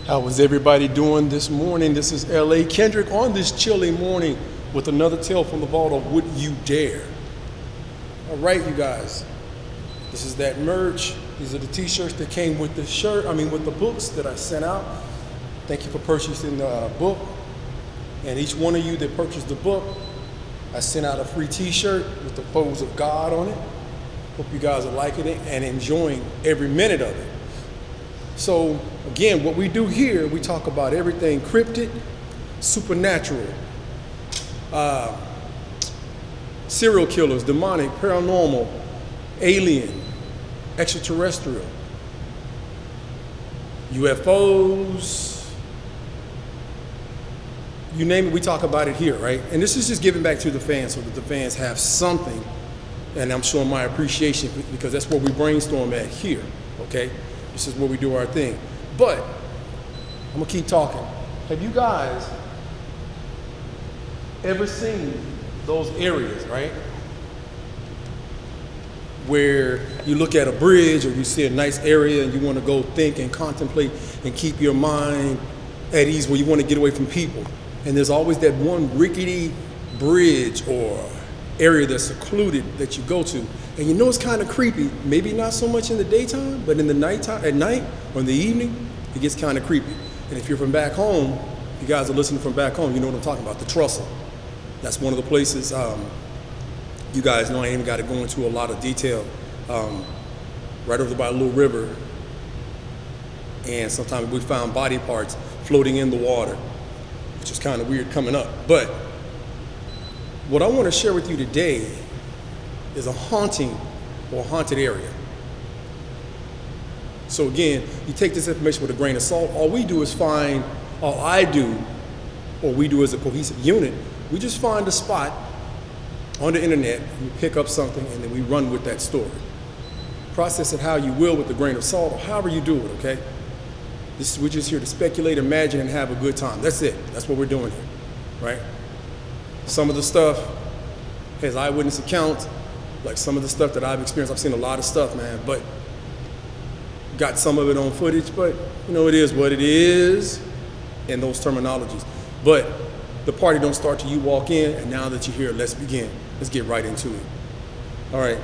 How was everybody doing this morning? This is L.A.Kendrick on this chilly morning with another tale from the vault of Would You Dare. All right, you guys, this is that merch. These are the t-shirts that came with the with the books that I sent out. Thank you for purchasing the book. And each one of you that purchased the book, I sent out a free t-shirt with the pose of God on it. Hope you guys are liking it and enjoying every minute of it. So again, what we do here, we talk about everything cryptid, supernatural, serial killers, demonic, paranormal, alien, extraterrestrial, UFOs, you name it, we talk about it here, right? And this is just giving back to the fans so that the fans have something, and I'm showing my appreciation because that's where we brainstorm at here, okay? This is where we do our thing. But I'm gonna keep talking. Have you guys ever seen those areas, right? Where you look at a bridge or you see a nice area and you want to go think and contemplate and keep your mind at ease where you want to get away from people. And there's always that one rickety bridge or area that's secluded that you go to. And you know it's kind of creepy, maybe not so much in the daytime, but in the nighttime, at night or in the evening, it gets kind of creepy. And if you're from back home, if you guys are listening from back home, you know what I'm talking about, the trestle. That's one of the places, you guys know I ain't even got to go into a lot of detail, right over by a little river. And sometimes we found body parts floating in the water, which is kind of weird coming up. But what I want to share with you today is a haunting or haunted area. So again, you take this information with a grain of salt. All we do is we do as a cohesive unit, we just find a spot on the internet, we pick up something, and then we run with that story. Process it how you will with a grain of salt, or however you do it, okay? We're just here to speculate, imagine, and have a good time. That's it. That's what we're doing here, right? Some of the stuff has eyewitness accounts, like some of the stuff that I've experienced. I've seen a lot of stuff, man, but got some of it on footage, but you know, it is what it is in those terminologies. But the party don't start till you walk in, and now that you're here, let's begin. Let's get right into it. All right.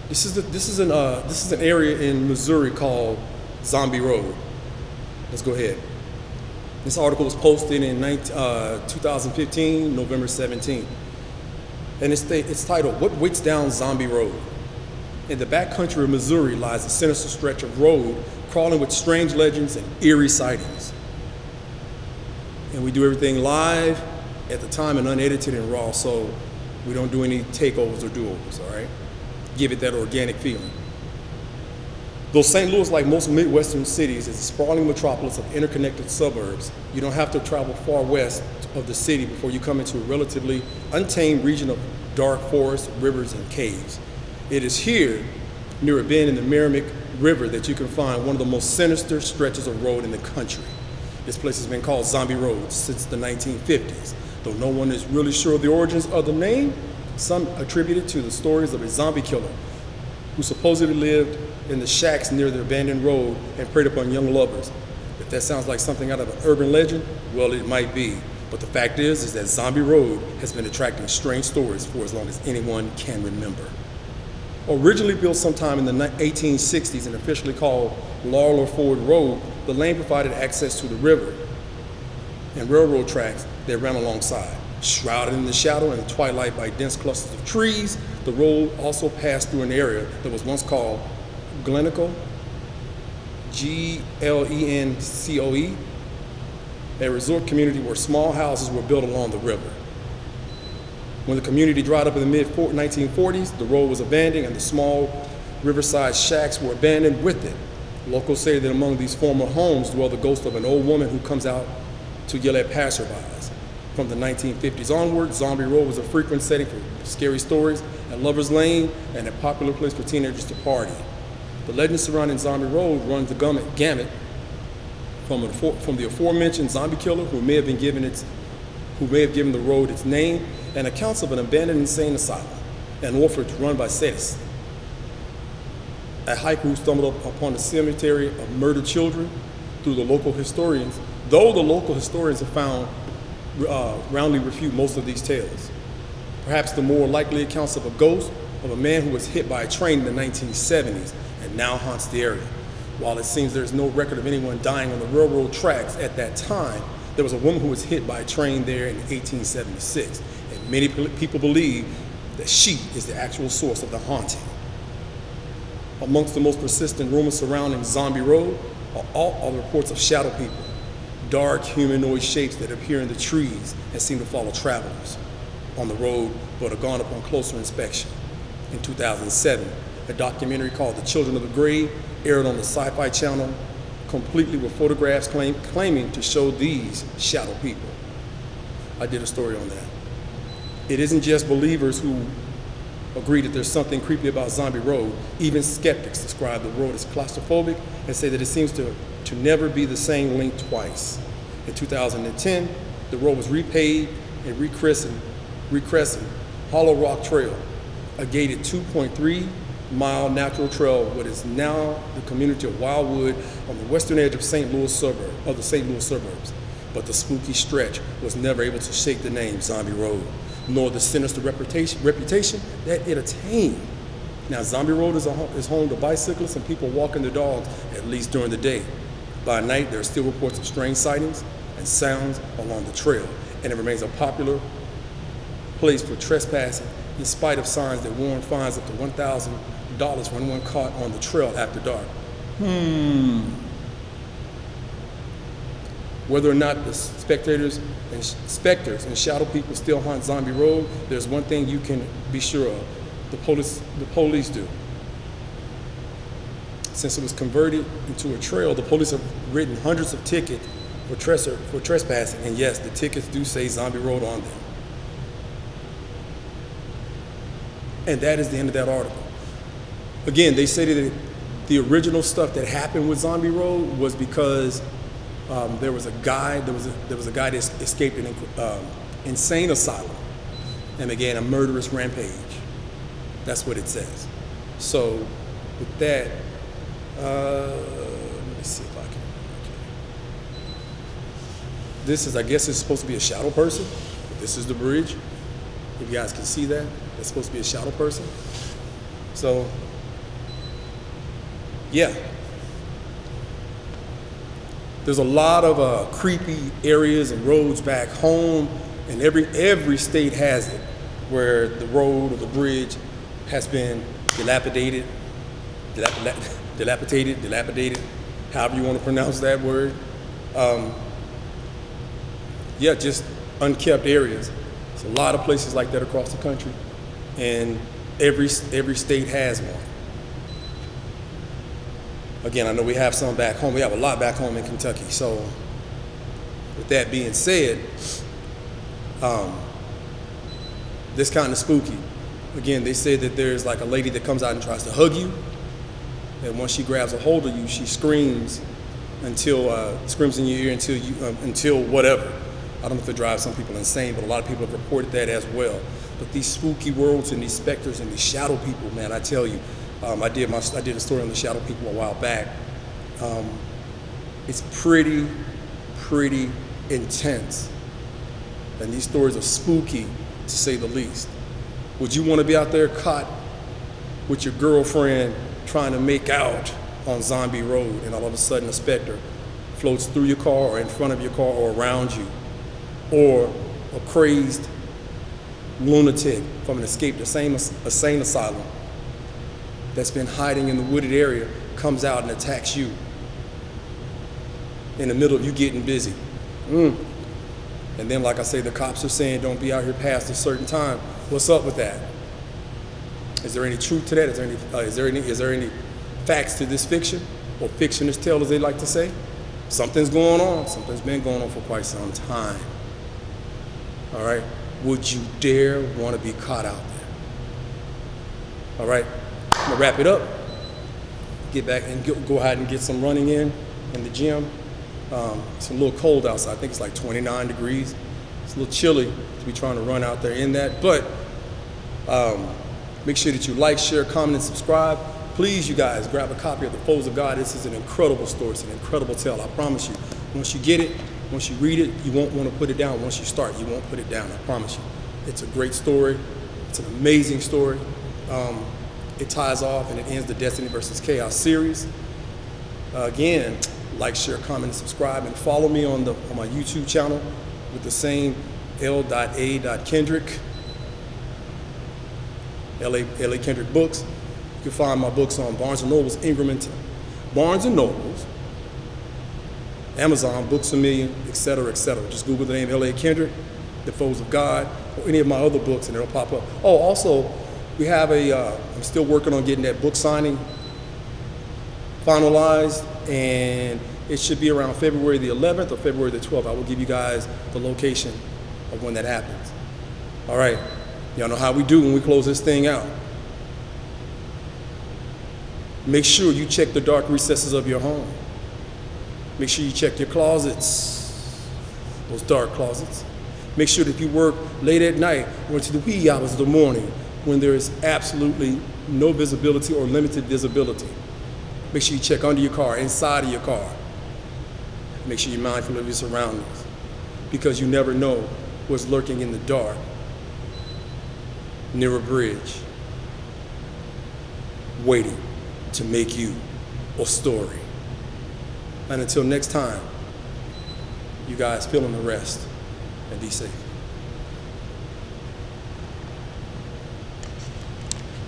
This is an area in Missouri called Zombie Road. Let's go ahead. This article was posted in 2015, November 17th. And it's titled, What Waits Down Zombie Road? In the backcountry of Missouri lies a sinister stretch of road crawling with strange legends and eerie sightings. And we do everything live at the time and unedited and raw, so we don't do any takeovers or do-overs, all right? Give it that organic feeling. Though St. Louis, like most Midwestern cities, is a sprawling metropolis of interconnected suburbs, you don't have to travel far west of the city before you come into a relatively untamed region of dark forests, rivers, and caves. It is here, near a bend in the Merrimack River, that you can find one of the most sinister stretches of road in the country. This place has been called Zombie Road since the 1950s. Though no one is really sure of the origins of the name, some attribute it to the stories of a zombie killer who supposedly lived in the shacks near the abandoned road and preyed upon young lovers. If that sounds like something out of an urban legend, well, it might be. But the fact is that Zombie Road has been attracting strange stories for as long as anyone can remember. Originally built sometime in the 1860s and officially called Lawler Ford Road, the lane provided access to the river and railroad tracks that ran alongside. Shrouded in the shadow and the twilight by dense clusters of trees, the road also passed through an area that was once called Glencoe, Glencoe, a resort community where small houses were built along the river. When the community dried up in the mid-1940s, the road was abandoned and the small riverside shacks were abandoned with it. Locals say that among these former homes dwell the ghost of an old woman who comes out to yell at passerbys. From the 1950s onward, Zombie Road was a frequent setting for scary stories at Lover's Lane and a popular place for teenagers to party. The legend surrounding Zombie Road runs the gamut from the aforementioned zombie killer who may have given the road its name, and accounts of an abandoned insane asylum, an orphanage run by sadists, a hiker who stumbled upon a cemetery of murdered children, through the local historians, though the local historians have found roundly refute most of these tales. Perhaps the more likely accounts of a ghost of a man who was hit by a train in the 1970s and now haunts the area. While it seems there's no record of anyone dying on the railroad tracks at that time, there was a woman who was hit by a train there in 1876, and many people believe that she is the actual source of the haunting. Amongst the most persistent rumors surrounding Zombie Road are the reports of shadow people, dark humanoid shapes that appear in the trees and seem to follow travelers on the road but are gone upon closer inspection. In 2007, a documentary called The Children of the Grave aired on the Sci-Fi Channel, completely with photographs claiming to show these shadow people. I did a story on that. It isn't just believers who agree that there's something creepy about Zombie Road. Even skeptics describe the road as claustrophobic and say that it seems to never be the same length twice. In 2010, the road was repaved and rechristened Hollow Rock Trail, a gated 2.3-mile natural trail, what is now the community of Wildwood on the western edge of the St. Louis suburbs. But the spooky stretch was never able to shake the name Zombie Road, nor the sinister reputation that it attained. Now, Zombie Road is home to bicyclists and people walking their dogs, at least during the day. By night, there are still reports of strange sightings and sounds along the trail, and it remains a popular place for trespassing, in spite of signs that warn fines up to $1,000 for anyone caught on the trail after dark. Whether or not the specters and shadow people still haunt Zombie Road, there's one thing you can be sure of: the police do. Since it was converted into a trail, the police have written hundreds of tickets for trespassing, and yes, the tickets do say Zombie Road on them. And that is the end of that article. Again, they say that the original stuff that happened with Zombie Road was because there was a guy that escaped an insane asylum and began a murderous rampage. That's what it says. So with that, let me see if I can. This is, I guess it's supposed to be a shadow person. This is the bridge. If you guys can see that, it's supposed to be a shadow person. So, yeah. There's a lot of creepy areas and roads back home, and every state has it, where the road or the bridge has been dilapidated, however you want to pronounce that word. Yeah, just unkept areas. There's a lot of places like that across the country, and every state has one. Again, I know we have some back home. We have a lot back home in Kentucky. So with that being said, this kind of spooky. Again, they say that there's like a lady that comes out and tries to hug you, and once she grabs a hold of you, she screams in your ear until whatever. I don't know if it drives some people insane, but a lot of people have reported that as well. But these spooky worlds and these specters and these shadow people, man, I tell you, I did a story on the shadow people a while back. It's pretty intense, and these stories are spooky to say the least. Would you want to be out there caught with your girlfriend trying to make out on Zombie Road, and all of a sudden a specter floats through your car or in front of your car or around you, or a crazed lunatic from an escaped insane asylum that's been hiding in the wooded area comes out and attacks you in the middle of you getting busy? And then, like I say, the cops are saying don't be out here past a certain time. What's up with that? Is there any truth to that? Is there any facts to this fiction, or fictionist tale, as they like to say? Something's going on. Something's been going on for quite some time. All right. Would you dare want to be caught out there? All right. I'm gonna wrap it up. Get back and go ahead and get some running in the gym. It's a little cold outside. I think it's like 29 degrees. It's a little chilly to be trying to run out there in that. But make sure that you like, share, comment, and subscribe. Please, you guys, grab a copy of The Foes of God. This is an incredible story. It's an incredible tale. I promise you. Once you get it, once you read it, you won't want to put it down. Once you start, you won't put it down. I promise you. It's a great story. It's an amazing story. It ties off and it ends the Destiny versus Chaos series. Again, like, share, comment, and subscribe, and follow me on my YouTube channel with the same L.A.Kendrick, L.A.Kendrick Books. You can find my books on Barnes & Noble's, Barnes & Noble's, Amazon, Books A Million, etc., etc. Just Google the name L.A.Kendrick, The Foes of God, or any of my other books, and it'll pop up. Oh, also, we have I'm still working on getting that book signing finalized, and it should be around February the 11th or February the 12th. I will give you guys the location of when that happens. All right, y'all know how we do when we close this thing out. Make sure you check the dark recesses of your home. Make sure you check your closets, those dark closets. Make sure that if you work late at night or into the wee hours of the morning when there is absolutely no visibility or limited visibility, make sure you check under your car, inside of your car. Make sure you're mindful of your surroundings, because you never know what's lurking in the dark near a bridge, waiting to make you a story. And until next time, you guys fill in the rest and be safe.